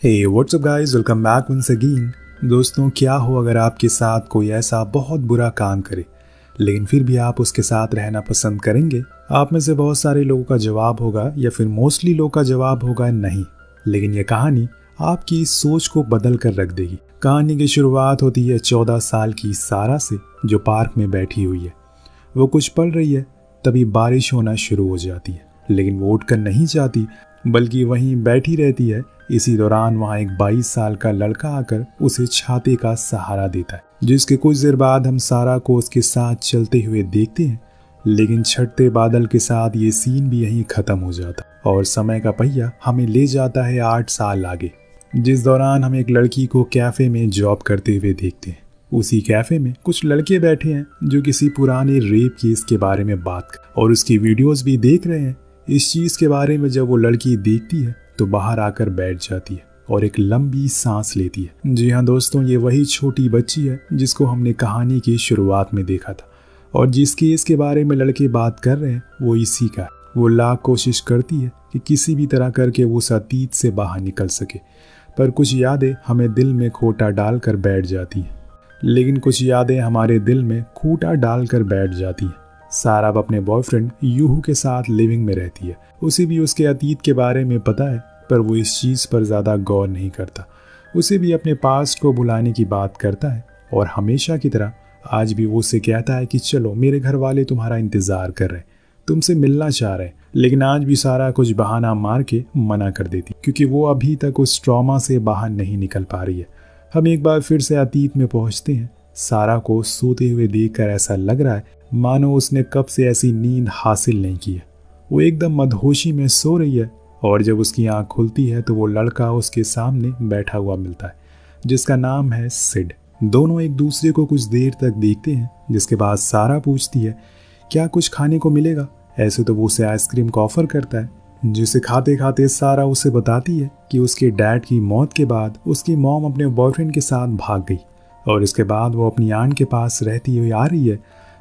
हे what's up guys, welcome back once again. दोस्तों, क्या हो अगर आपके साथ कोई ऐसा बहुत बुरा काम करे लेकिन फिर भी आप उसके साथ रहना पसंद करेंगे? आप में से बहुत सारे लोगों का जवाब होगा या फिर मोस्टली लोगों का जवाब होगा नहीं। लेकिन यह कहानी आपकी इस सोच को बदल कर रख देगी। कहानी की शुरुआत होती है 14 साल की सारा से, जो पार्क में बैठी हुई है। वो कुछ पढ़ रही है, तभी बारिश होना शुरू हो जाती है। लेकिन वो उठकर नहीं जाती, बल्कि वहीं बैठी रहती है। इसी दौरान वहाँ एक 22 साल का लड़का आकर उसे छाते का सहारा देता है, जिसके कुछ देर बाद हम सारा को उसके साथ चलते हुए देखते हैं। लेकिन छटते बादल के साथ ये सीन भी यहीं खत्म हो जाता और समय का पहिया हमें ले जाता है 8 साल आगे, जिस दौरान हम एक लड़की को कैफे में जॉब करते हुए देखते हैं। उसी कैफे में कुछ लड़के बैठे हैं जो किसी पुराने रेप केस के बारे में बात कर और उसकी वीडियोस भी देख रहे हैं। इस चीज के बारे में जब वो लड़की देखती है तो बाहर आकर बैठ जाती है और एक लंबी सांस लेती है। जी हाँ दोस्तों, ये वही छोटी बच्ची है जिसको हमने कहानी की शुरुआत में देखा था, और जिस केस के बारे में लड़के बात कर रहे हैं वो इसी का है। वो लाख कोशिश करती है कि किसी भी तरह करके वो उस अतीत से बाहर निकल सके, पर कुछ यादें हमें दिल में खोटा डालकर बैठ जाती हैं। लेकिन कुछ यादें हमारे दिल में खूंटा डालकर बैठ जाती हैं। सारा अब अपने बॉयफ्रेंड यूहू के साथ लिविंग में रहती है। उसे भी उसके अतीत के बारे में पता है, पर वो इस चीज़ पर ज़्यादा गौर नहीं करता। उसे भी अपने पास्ट को भुलाने की बात करता है और हमेशा की तरह आज भी वो उसे कहता है कि चलो, मेरे घर वाले तुम्हारा इंतज़ार कर रहे हैं, तुमसे मिलना चाह रहे हैं। लेकिन आज भी सारा कुछ बहाना मार के मना कर देती, क्योंकि वो अभी तक उस ट्रॉमा से बाहर नहीं निकल पा रही है। हम एक बार फिर से अतीत में पहुंचते हैं। सारा को सोते हुए देखकर ऐसा लग रहा है मानो उसने कब से ऐसी नींद हासिल नहीं की है। वो एकदम मदहोशी में सो रही है और जब उसकी आंख खुलती है तो वो लड़का उसके सामने बैठा हुआ मिलता है, जिसका नाम है सिड। दोनों एक दूसरे को कुछ देर तक देखते हैं, जिसके बाद सारा पूछती है क्या कुछ खाने को मिलेगा। ऐसे तो वो उसे आइसक्रीम का ऑफर करता है, जिसे खाते खाते सारा उसे बताती है कि उसके डैड की मौत के बाद उसकी मॉम अपने बॉयफ्रेंड के साथ भाग गई और इसके बाद वो अपनी आंट के पास रहती हुई आ रही है।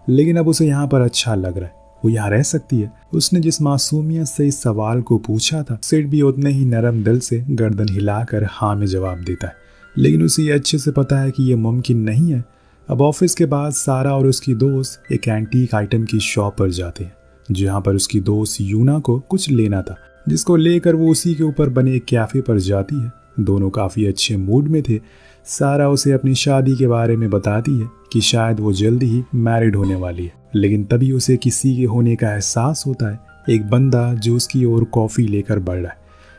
लेकिन अब उसे यहाँ पर अच्छा लग रहा है, वो यहाँ रह सकती है। उसने जिस मासूमियत से इस सवाल को पूछा था, सिड भी उतने ही नरम दिल से गर्दन हिलाकर हाँ में जवाब देता है। लेकिन उसे ये अच्छे से पता है कि ये मुमकिन नहीं है। अब ऑफिस के बाद सारा और उसकी दोस्त एक एंटीक आइटम की शॉप पर जाते हैं, जहाँ पर उसकी दोस्त यूना को कुछ लेना था, जिसको लेकर वो उसी के ऊपर बने एक कैफे पर जाती है। दोनों काफ़ी अच्छे मूड में थे। सारा उसे अपनी शादी के बारे में बताती है कि शायद वो जल्दी ही मैरिड होने वाली है। लेकिन तभी उसे किसी के होने का एहसास होता है, एक बंदा जो उसकी ओर कॉफ़ी लेकर बढ़ रहा है।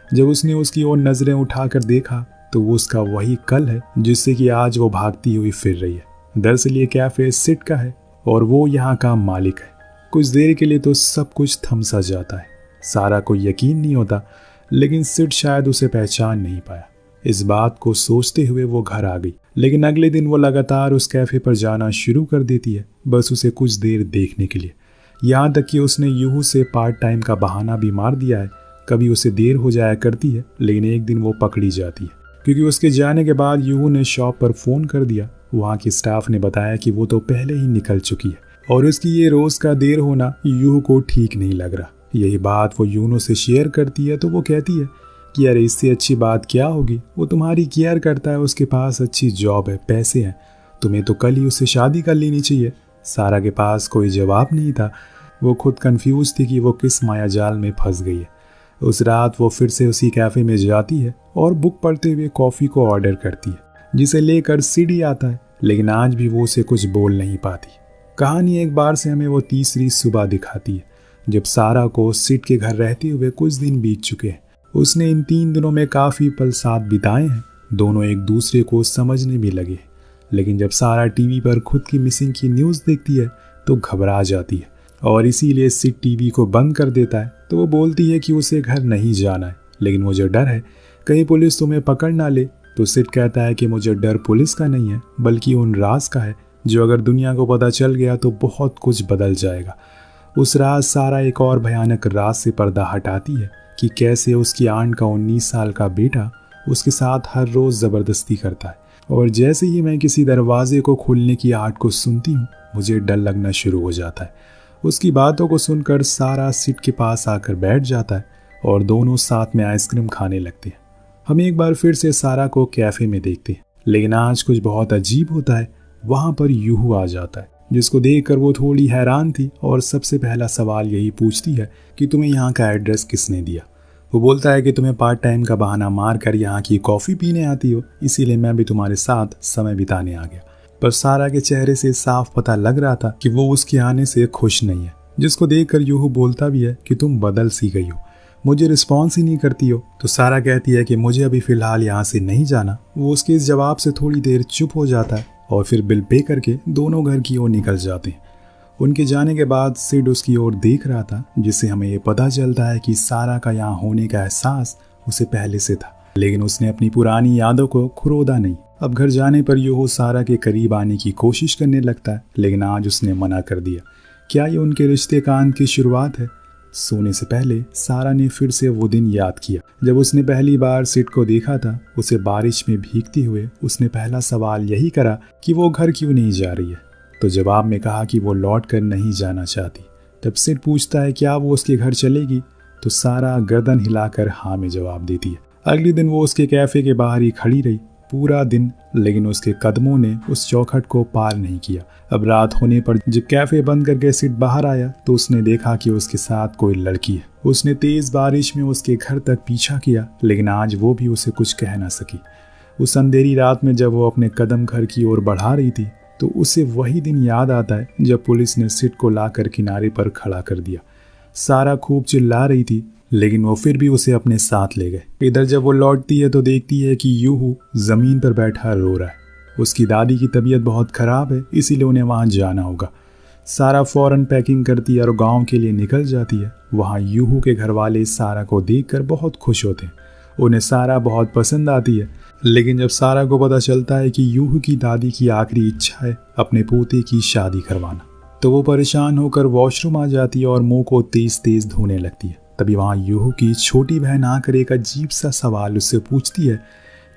जब उसने उसकी ओर नज़रें उठाकर देखा तो वो उसका वही कल है जिससे कि आज वो भागती हुई फिर रही है। दरअसल ये कैफ़े सिड का है और वो यहाँ का मालिक है। कुछ देर के लिए तो सब कुछ थम सा जाता है। सारा को यकीन नहीं होता, लेकिन सिड शायद उसे पहचान नहीं पाया। इस बात को सोचते हुए वो घर आ गई। लेकिन अगले दिन वो लगातार उस कैफे पर जाना शुरू कर देती है, बस उसे कुछ देर देखने के लिए। यहाँ तक कि उसने यूहू से पार्ट टाइम का बहाना भी मार दिया है। कभी उसे देर हो जाया करती है, लेकिन एक दिन वो पकड़ी जाती है, क्योंकि उसके जाने के बाद यूहू ने शॉप पर फ़ोन कर दिया। वहाँ के स्टाफ ने बताया कि वो तो पहले ही निकल चुकी है और उसकी ये रोज़ का देर होना यूहू को ठीक नहीं लग रहा। यही बात वो यूनो से शेयर करती है तो वो कहती है कि यार, इससे अच्छी बात क्या होगी, वो तुम्हारी केयर करता है, उसके पास अच्छी जॉब है, पैसे हैं, तुम्हें तो कल ही उससे शादी कर लेनी चाहिए। सारा के पास कोई जवाब नहीं था। वो खुद कंफ्यूज थी कि वो किस मायाजाल में फंस गई है। उस रात वो फिर से उसी कैफ़े में जाती है और बुक पढ़ते हुए कॉफ़ी को ऑर्डर करती है, जिसे लेकर सीडी आता है। लेकिन आज भी वो उसे कुछ बोल नहीं पाती। कहानी एक बार से हमें वो तीसरी सुबह दिखाती है, जब सारा को सिड के घर रहते हुए कुछ दिन बीत चुके हैं। उसने इन 3 दिनों में काफ़ी पल साथ बिताए हैं। दोनों एक दूसरे को समझने भी लगे। लेकिन जब सारा टीवी पर खुद की मिसिंग की न्यूज़ देखती है तो घबरा जाती है और इसीलिए सिड टीवी को बंद कर देता है। तो वो बोलती है कि उसे घर नहीं जाना है, लेकिन मुझे डर है कहीं पुलिस तुम्हें पकड़ ना ले। तो सिड कहता है कि मुझे डर पुलिस का नहीं है, बल्कि उन राज का है जो अगर दुनिया को पता चल गया तो बहुत कुछ बदल जाएगा। उस रात सारा एक और भयानक राज से पर्दा हटाती है कि कैसे उसकी आंट का 19 साल का बेटा उसके साथ हर रोज़ ज़बरदस्ती करता है। और जैसे ही मैं किसी दरवाजे को खोलने की आहट को सुनती हूँ, मुझे डर लगना शुरू हो जाता है। उसकी बातों को सुनकर सारा सिड के पास आकर बैठ जाता है और दोनों साथ में आइसक्रीम खाने लगते हैं। हम एक बार फिर से सारा को कैफे में देखते हैं, लेकिन आज कुछ बहुत अजीब होता है। वहां पर यूहू आ जाता है, जिसको देखकर वो थोड़ी हैरान थी और सबसे पहला सवाल यही पूछती है कि तुम्हें यहाँ का एड्रेस किसने दिया। वो बोलता है कि तुम्हें पार्ट टाइम का बहाना मार कर यहाँ की कॉफ़ी पीने आती हो, इसीलिए मैं भी तुम्हारे साथ समय बिताने आ गया। पर सारा के चेहरे से साफ पता लग रहा था कि वो उसके आने से खुश नहीं है, जिसको देखकर यूहू बोलता भी है कि तुम बदल सी गई हो, मुझे रिस्पॉन्स ही नहीं करती हो। तो सारा कहती है कि मुझे अभी फ़िलहाल यहाँ से नहीं जाना। वो उसके इस जवाब से थोड़ी देर चुप हो जाता है और फिर बिल पे करके दोनों घर की ओर निकल जाते हैं। उनके जाने के बाद सिड उसकी ओर देख रहा था, जिससे हमें ये पता चलता है कि सारा का यहाँ होने का एहसास उसे पहले से था, लेकिन उसने अपनी पुरानी यादों को खुरोदा नहीं। अब घर जाने पर यूहू सारा के करीब आने की कोशिश करने लगता है, लेकिन आज उसने मना कर दिया। क्या ये उनके रिश्ते का अंत की शुरुआत है? सोने से पहले सारा ने फिर से वो दिन याद किया जब उसने पहली बार सिड को देखा था। उसे बारिश में भीगते हुए उसने पहला सवाल यही करा कि वो घर क्यों नहीं जा रही है। तो जवाब में कहा कि वो लौट कर नहीं जाना चाहती। तब सिड पूछता है क्या वो उसके घर चलेगी, तो सारा गर्दन हिलाकर हाँ में जवाब देती है। अगले दिन वो उसके कैफे के बाहर ही खड़ी रही पूरा दिन, लेकिन उसके कदमों ने उस चौखट को पार नहीं किया। अब रात होने पर जब कैफे बंद करके सिड बाहर आया तो उसने देखा कि उसके साथ कोई लड़की है। उसने तेज बारिश में उसके घर तक पीछा किया, लेकिन आज वो भी उसे कुछ कह ना सकी। उस अंधेरी रात में जब वो अपने कदम घर की ओर बढ़ा रही थी तो उसे वही दिन याद आता है जब पुलिस ने सिड को लाकर किनारे पर खड़ा कर दिया। सारा खूब चिल्ला रही थी, लेकिन वो फिर भी उसे अपने साथ ले गए। इधर जब वो लौटती है तो देखती है कि यूहू जमीन पर बैठा रो रहा है। उसकी दादी की तबीयत बहुत खराब है, इसीलिए उन्हें वहां जाना होगा। सारा फौरन पैकिंग करती है और गांव के लिए निकल जाती है। वहां यूहू के घर वाले सारा को देखकर बहुत खुश होते हैं। उन्हें सारा बहुत पसंद आती है, लेकिन जब सारा को पता चलता है कि यूहू की दादी की आखिरी इच्छा है अपने पोते की शादी करवाना, तो वो परेशान होकर वॉशरूम आ जाती है और मुंह को तेज तेज धोने लगती है। तभी वहाँ यूहू की छोटी बहन आकर एक अजीब सा सवाल उससे पूछती है,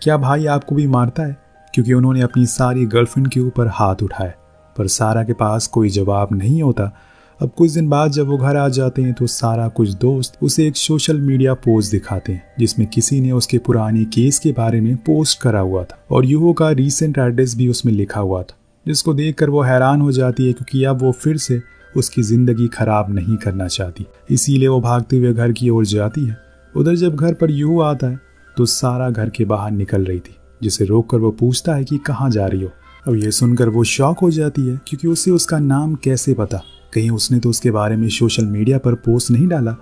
क्या भाई आपको भी मारता है? क्योंकि उन्होंने अपनी सारी गर्लफ्रेंड के ऊपर हाथ उठाए। पर सारा के पास कोई जवाब नहीं होता। अब कुछ दिन बाद जब वो घर आ जाते हैं तो सारा कुछ दोस्त उसे एक सोशल मीडिया पोस्ट दिखाते हैं जिसमें किसी ने उसके पुराने केस के बारे में पोस्ट करा हुआ था और यूहू का रीसेंट एड्रेस भी उसमें लिखा हुआ था, जिसको देखकर वो हैरान हो जाती है क्योंकि अब वो फिर से उसकी जिंदगी खराब नहीं करना चाहती। इसीलिए वो भागते हुए घर की ओर जाती है। उधर जब घर पर यूहू आता है तो सारा घर के बाहर निकल रही थी, जिसे रोककर वो पूछता है कि कहाँ जा रही हो। अब ये सुनकर वो शॉक हो जाती है क्योंकि उसे उसका नाम कैसे पता, कहीं उसने तो उसके बारे में सोशल मीडिया पर पोस्ट नहीं डाला।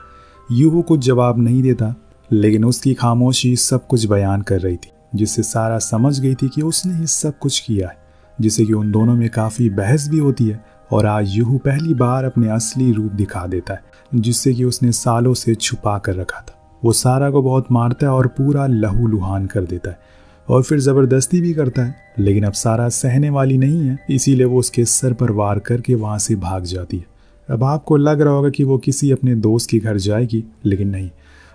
यूहू कुछ जवाब नहीं देता, लेकिन उसकी खामोशी सब कुछ बयान कर रही थी, जिससे सारा समझ गई थी कि उसने ही सब कुछ किया है, जिससे कि उन दोनों में काफ़ी बहस भी होती है। और आज यूहू पहली बार अपने असली रूप दिखा देता है, जिससे कि उसने सालों से छुपा कर रखा था। वो सारा को बहुत मारता है और पूरा लहू लुहान कर देता है और फिर ज़बरदस्ती भी करता है, लेकिन अब सारा सहने वाली नहीं है, इसीलिए वो उसके सर पर वार करके वहाँ से भाग जाती है। अब आपको लग रहा होगा कि वो किसी अपने दोस्त के घर जाएगी, लेकिन नहीं,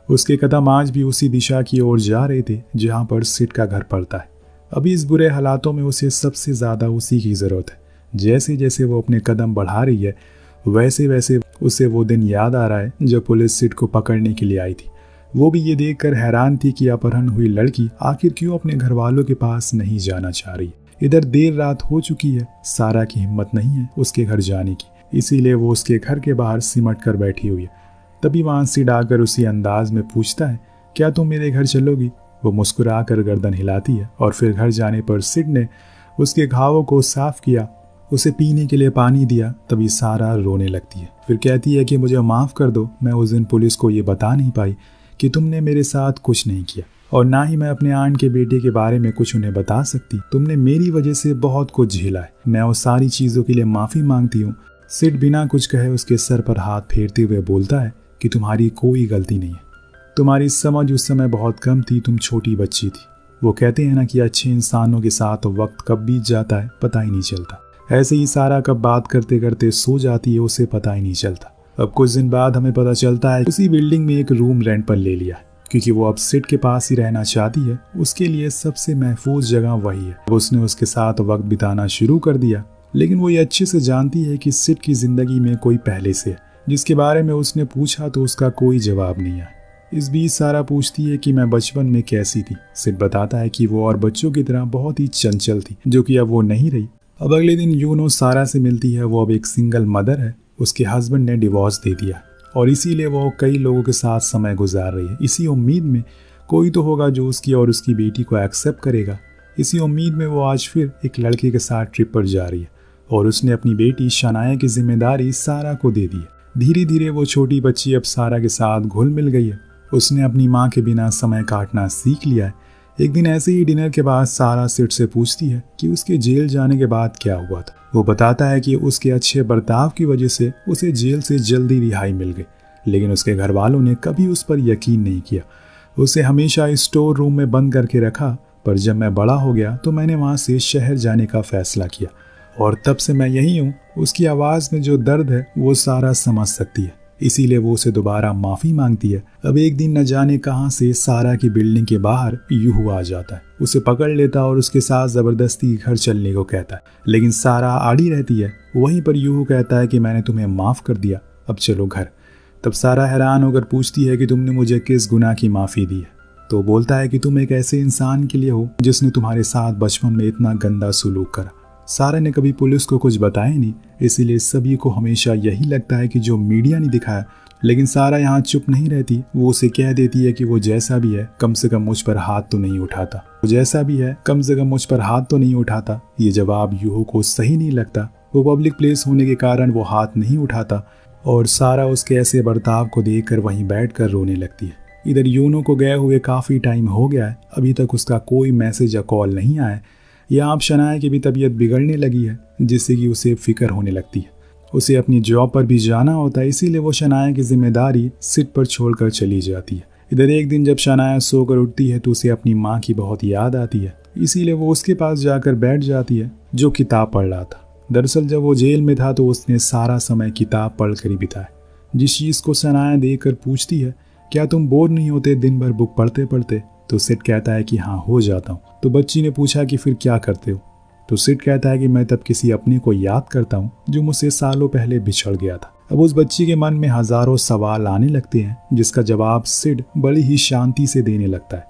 उसके कदम आज भी उसी दिशा की ओर जा रहे थे जहाँ पर सिड का घर पड़ता है। अभी इस बुरे हालातों में उसे सबसे ज़्यादा उसी की ज़रूरत है। जैसे जैसे वो अपने कदम बढ़ा रही है वैसे वैसे उसे वो दिन याद आ रहा है जब पुलिस सिड को पकड़ने के लिए आई थी। वो भी ये देखकर हैरान थी कि अपहरण हुई लड़की आखिर क्यों अपने घर वालों के पास नहीं जाना चाह रही। इधर देर रात हो चुकी है, सारा की हिम्मत नहीं है उसके घर जाने की, इसीलिए वो उसके घर के बाहर सिमट कर बैठी हुई है। तभी वहाँ सिड आकर उसी अंदाज में पूछता है, क्या तुम मेरे घर चलोगी? वो मुस्कुरा कर गर्दन हिलाती है और फिर घर जाने पर सिड ने उसके घावों को साफ किया, उसे पीने के लिए पानी दिया। तभी सारा रोने लगती है, फिर कहती है कि मुझे माफ़ कर दो, मैं उस दिन पुलिस को ये बता नहीं पाई कि तुमने मेरे साथ कुछ नहीं किया और ना ही मैं अपने आंट के बेटे के बारे में कुछ उन्हें बता सकती। तुमने मेरी वजह से बहुत कुछ झेला है, मैं उस सारी चीज़ों के लिए माफ़ी मांगती हूँ। सिड बिना कुछ कहे उसके सर पर हाथ फेरते हुए बोलता है कि तुम्हारी कोई गलती नहीं है, तुम्हारी समझ उस समय बहुत कम थी, तुम छोटी बच्ची थी। वो कहते हैं ना कि अच्छे इंसानों के साथ वक्त कब बीत जाता है पता ही नहीं चलता। ऐसे ही सारा कब बात करते करते सो जाती है, उसे पता ही नहीं चलता। अब कुछ दिन बाद हमें पता चलता है उसी बिल्डिंग में एक रूम रेंट पर ले लिया, क्योंकि वो अब सिड के पास ही रहना चाहती है। उसके लिए सबसे महफूज जगह वही है। उसने उसके साथ वक्त बिताना शुरू कर दिया, लेकिन वो ये अच्छे से जानती है कि सिड की जिंदगी में कोई पहले से है, जिसके बारे में उसने पूछा तो उसका कोई जवाब नहीं है। इस बीच सारा पूछती है कि मैं बचपन में कैसी थी। सिड बताता है कि वो और बच्चों की तरह बहुत ही चंचल थी, जो कि अब वो नहीं रही। अब अगले दिन यूनो सारा से मिलती है। वो अब एक सिंगल मदर है, उसके हस्बैंड ने डिवोर्स दे दिया और इसीलिए वो कई लोगों के साथ समय गुजार रही है, इसी उम्मीद में कोई तो होगा जो उसकी और उसकी बेटी को एक्सेप्ट करेगा। इसी उम्मीद में वो आज फिर एक लड़के के साथ ट्रिप पर जा रही है और उसने अपनी बेटी शनाया की जिम्मेदारी सारा को दे दी है। धीरे धीरे वो छोटी बच्ची अब सारा के साथ घुल मिल गई है। उसने अपनी माँ के बिना समय काटना सीख लिया है। एक दिन ऐसे ही डिनर के बाद सारा सिड से पूछती है कि उसके जेल जाने के बाद क्या हुआ था। वो बताता है कि उसके अच्छे बर्ताव की वजह से उसे जेल से जल्दी रिहाई मिल गई, लेकिन उसके घर वालों ने कभी उस पर यकीन नहीं किया। उसे हमेशा स्टोर रूम में बंद करके रखा, पर जब मैं बड़ा हो गया तो मैंने वहाँ से शहर जाने का फैसला किया और तब से मैं यही हूँ। उसकी आवाज़ में जो दर्द है वो सारा समझ सकती है, इसीलिए वो उसे दोबारा माफ़ी मांगती है। अब एक दिन न जाने कहां से सारा की बिल्डिंग के बाहर यूहू आ जाता है, उसे पकड़ लेता और उसके साथ ज़बरदस्ती घर चलने को कहता है, लेकिन सारा आड़ी रहती है। वहीं पर यूहू कहता है कि मैंने तुम्हें माफ़ कर दिया, अब चलो घर। तब सारा हैरान होकर पूछती है कि तुमने मुझे किस गुनाह की माफ़ी दी है। तो बोलता है कि तुम एक ऐसे इंसान के लिए हो जिसने तुम्हारे साथ बचपन में इतना गंदा सुलूक करा। सारा ने कभी पुलिस को कुछ बताया नहीं, इसीलिए सभी को हमेशा यही लगता है कि जो मीडिया ने दिखाया। लेकिन सारा यहाँ चुप नहीं रहती। वो उसे कह देती है कि वो जैसा भी है कम से कम मुझ पर हाथ तो नहीं उठाता, वो जैसा भी है कम से कम मुझ पर हाथ तो नहीं उठाता। ये जवाब यूहो को सही नहीं लगता। वो पब्लिक प्लेस होने के कारण वो हाथ नहीं उठाता और सारा उसके ऐसे बर्ताव को देखकर वहीं बैठकर रोने लगती है। इधर यूनो को गए हुए काफ़ी टाइम हो गया है, अभी तक उसका कोई मैसेज या कॉल नहीं आया। यहाँ अब शनाया की भी तबीयत बिगड़ने लगी है, जिससे कि उसे फिक्र होने लगती है। उसे अपनी जॉब पर भी जाना होता है, इसीलिए वो शनाया की जिम्मेदारी सिड पर छोड़कर चली जाती है। इधर एक दिन जब शनाया सोकर उठती है तो उसे अपनी माँ की बहुत याद आती है, इसीलिए वो उसके पास जाकर बैठ जाती है, जो किताब पढ़ रहा था। दरअसल जब वो जेल में था तो उसने सारा समय किताब पढ़ कर ही बिताया। जिस चीज़ को शनाया देखकर पूछती है, क्या तुम बोर नहीं होते दिन भर बुक पढ़ते पढ़ते? तो सिड कहता है कि हाँ, हो जाता हूँ। तो बच्ची ने पूछा कि फिर क्या करते हो? तो सिड कहता है कि मैं तब किसी अपने को याद करता हूँ जो मुझसे सालों पहले बिछड़ गया था। अब उस बच्ची के मन में हजारों सवाल आने लगते हैं, जिसका जवाब सिड बड़ी ही शांति से देने लगता है।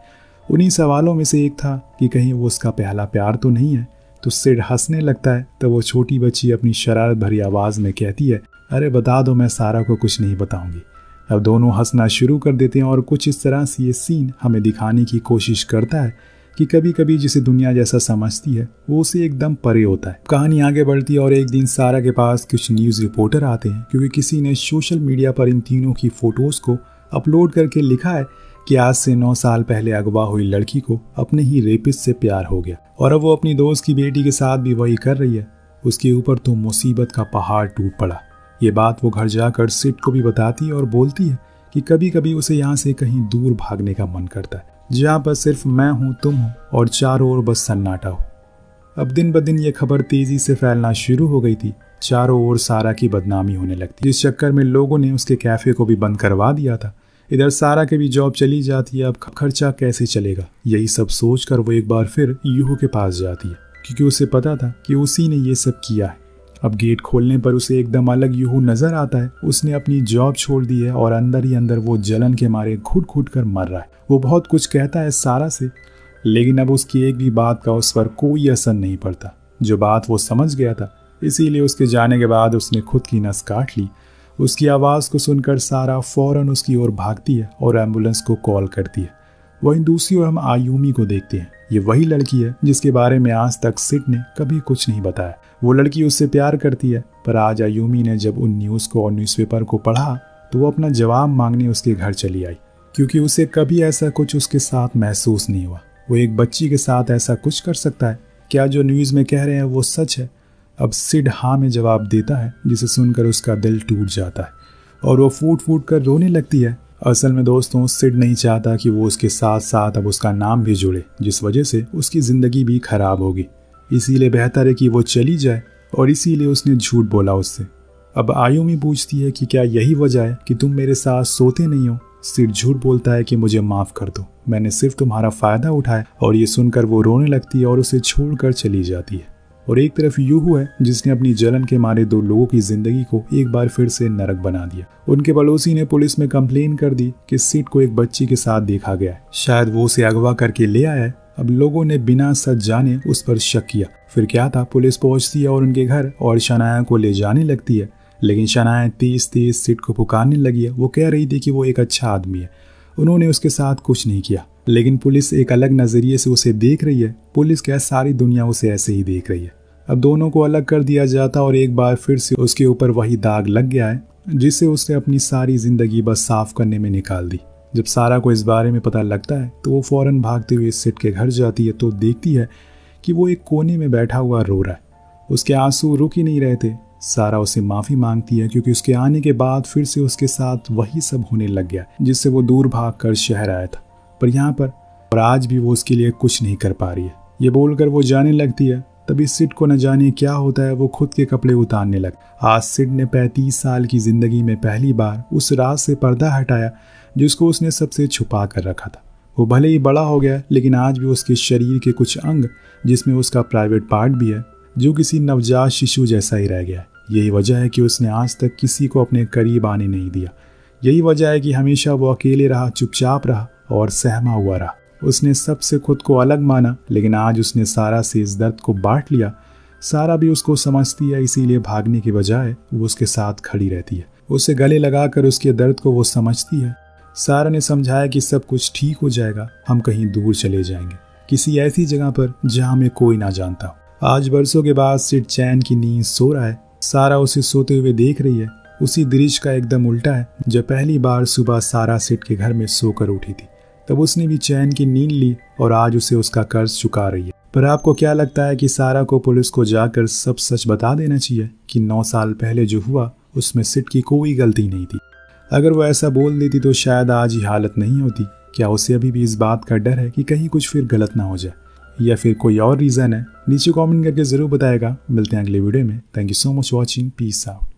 उन्हीं सवालों में से एक था कि कहीं वो उसका पहला प्यार तो नहीं है। तो सिड हंसने लगता है। तो वो छोटी बच्ची अपनी शरारत भरी आवाज़ में कहती है, अरे बता दो, मैं सारा को कुछ नहीं बताऊंगी। अब दोनों हंसना शुरू कर देते हैं और कुछ इस तरह से ये सीन हमें दिखाने की कोशिश करता है कि कभी कभी जिसे दुनिया जैसा समझती है वो उसे एकदम परे होता है। कहानी आगे बढ़ती है और एक दिन सारा के पास कुछ न्यूज़ रिपोर्टर आते हैं, क्योंकि किसी ने सोशल मीडिया पर इन तीनों की फ़ोटोज़ को अपलोड करके लिखा है कि आज से 9 साल पहले अगवा हुई लड़की को अपने ही रेपिस्ट से प्यार हो गया और अब वो अपनी दोस्त की बेटी के साथ भी वही कर रही है। उसके ऊपर तो मुसीबत का पहाड़ टूट पड़ा। ये बात वो घर जाकर सिड को भी बताती है और बोलती है कि कभी कभी उसे यहाँ से कहीं दूर भागने का मन करता है, जहाँ पर सिर्फ मैं हूँ, तुम हो और चारों ओर बस सन्नाटा हो। अब दिन ब दिन ये खबर तेजी से फैलना शुरू हो गई थी। चारों ओर सारा की बदनामी होने लगती, जिस चक्कर में लोगों ने उसके कैफे को भी बंद करवा दिया था। इधर सारा की भी जॉब चली जाती है। अब खर्चा कैसे चलेगा, यही सब सोचकर वो एक बार फिर यूहू के पास जाती है, क्योंकि उसे पता था कि उसी ने ये सब किया है। अब गेट खोलने पर उसे एकदम अलग यूहू नजर आता है। उसने अपनी जॉब छोड़ दी है और अंदर ही अंदर वो जलन के मारे घुट घुट कर मर रहा है। वो बहुत कुछ कहता है सारा से, लेकिन अब उसकी एक भी बात का उस पर कोई असर नहीं पड़ता। जो बात वो समझ गया था, इसीलिए उसके जाने के बाद उसने खुद की नस काट ली। उसकी आवाज़ को सुनकर सारा फौरन उसकी ओर भागती है और एम्बुलेंस को कॉल करती है। वहीं दूसरी ओर हम आयुमी को देखते हैं। ये वही लड़की है जिसके बारे में आज तक सिड ने कभी कुछ नहीं बताया। वो लड़की उससे प्यार करती है, पर आज आयुमी ने जब उन न्यूज़ को और न्यूज़पेपर को पढ़ा तो वो अपना जवाब मांगने उसके घर चली आई, क्योंकि उसे कभी ऐसा कुछ उसके साथ महसूस नहीं हुआ। वो एक बच्ची के साथ ऐसा कुछ कर सकता है? क्या जो न्यूज़ में कह रहे हैं वो सच है? अब सिड हाँ में जवाब देता है, जिसे सुनकर उसका दिल टूट जाता है और वो फूट फूट कर रोने लगती है। असल में दोस्तों, सिड नहीं चाहता कि वो उसके साथ साथ अब उसका नाम भी जुड़े, जिस वजह से उसकी ज़िंदगी भी खराब होगी। इसीलिए बेहतर है कि वो चली जाए और इसीलिए उसने झूठ बोला उससे। अब आयुमी पूछती है कि क्या यही वजह है कि तुम मेरे साथ सोते नहीं हो? सिड झूठ बोलता है कि मुझे माफ़ कर दो, मैंने सिर्फ तुम्हारा फ़ायदा उठाया। और ये सुनकर वो रोने लगती है और उसे छोड़कर चली जाती है। और एक तरफ यूहू है जिसने अपनी जलन के मारे 2 लोगों की जिंदगी को एक बार फिर से नरक बना दिया। उनके पड़ोसी ने पुलिस में कंप्लेन कर दी कि सिड को एक बच्ची के साथ देखा गया है, शायद वो उसे अगवा करके ले आया है। अब लोगों ने बिना सच जाने उस पर शक किया। फिर क्या था, पुलिस पहुंचती है और उनके घर और शनाया को ले जाने लगती है, लेकिन शनाया तेज तेज सिड को पुकारने लगी है। वो कह रही थी कि वो एक अच्छा आदमी है, उन्होंने उसके साथ कुछ नहीं किया, लेकिन पुलिस एक अलग नजरिए से उसे देख रही है। पुलिस क्या, सारी दुनिया उसे ऐसे ही देख रही है। अब दोनों को अलग कर दिया जाता और एक बार फिर से उसके ऊपर वही दाग लग गया है जिसे उसने अपनी सारी जिंदगी बस साफ करने में निकाल दी। जब सारा को इस बारे में पता लगता है तो वो फौरन भागते हुए सिड के घर जाती है तो देखती है कि वो एक कोने में बैठा हुआ रो रहा है। उसके आंसू रुक ही नहीं रहे थे। सारा उसे माफी मांगती है क्योंकि उसके आने के बाद फिर से उसके साथ वही सब होने लग गया जिससे वो दूर भागकर शहर आया था। पर यहाँ पर और आज भी वो उसके लिए कुछ नहीं कर पा रही है। ये बोलकर वो जाने लगती है। तभी सिड को न जाने क्या होता है, वो खुद के कपड़े उतारने लगा। आज सिड ने 35 साल की जिंदगी में पहली बार उस राज से पर्दा हटाया जिसको उसने सबसे छुपा कर रखा था। वो भले ही बड़ा हो गया लेकिन आज भी उसके शरीर के कुछ अंग, जिसमें उसका प्राइवेट पार्ट भी है, जो किसी नवजात शिशु जैसा ही रह गया है। यही वजह है कि उसने आज तक किसी को अपने करीब आने नहीं दिया। यही वजह है कि हमेशा वो अकेले रहा, चुपचाप रहा और सहमा हुआ रहा। उसने सबसे खुद को अलग माना, लेकिन आज उसने सारा से इस दर्द को बांट लिया। सारा भी उसको समझती है, इसीलिए भागने के बजाय वो उसके साथ खड़ी रहती है। उसे गले लगाकर उसके दर्द को वो समझती है। सारा ने समझाया कि सब कुछ ठीक हो जाएगा, हम कहीं दूर चले जाएंगे, किसी ऐसी जगह पर जहां हमें कोई ना जानता हो। आज बरसों के बाद सिड चैन की नींद सो रहा है। सारा उसे सोते हुए देख रही है। उसी दृश्य का एकदम उल्टा है। जब पहली बार सुबह सारा सिड के घर में सोकर उठी थी तब उसने भी चैन की नींद ली और आज उसे उसका कर्ज चुका रही है। पर आपको क्या लगता है कि सारा को पुलिस को जाकर सब सच बता देना चाहिए कि 9 साल पहले जो हुआ उसमें सिड की कोई गलती नहीं थी? अगर वो ऐसा बोल देती तो शायद आज ही हालत नहीं होती। क्या उसे अभी भी इस बात का डर है कि कहीं कुछ फिर गलत ना हो जाए, या फिर कोई और रीज़न है? नीचे कमेंट करके ज़रूर बताएगा। मिलते हैं अगले वीडियो में। Thank you so much watching. Peace out.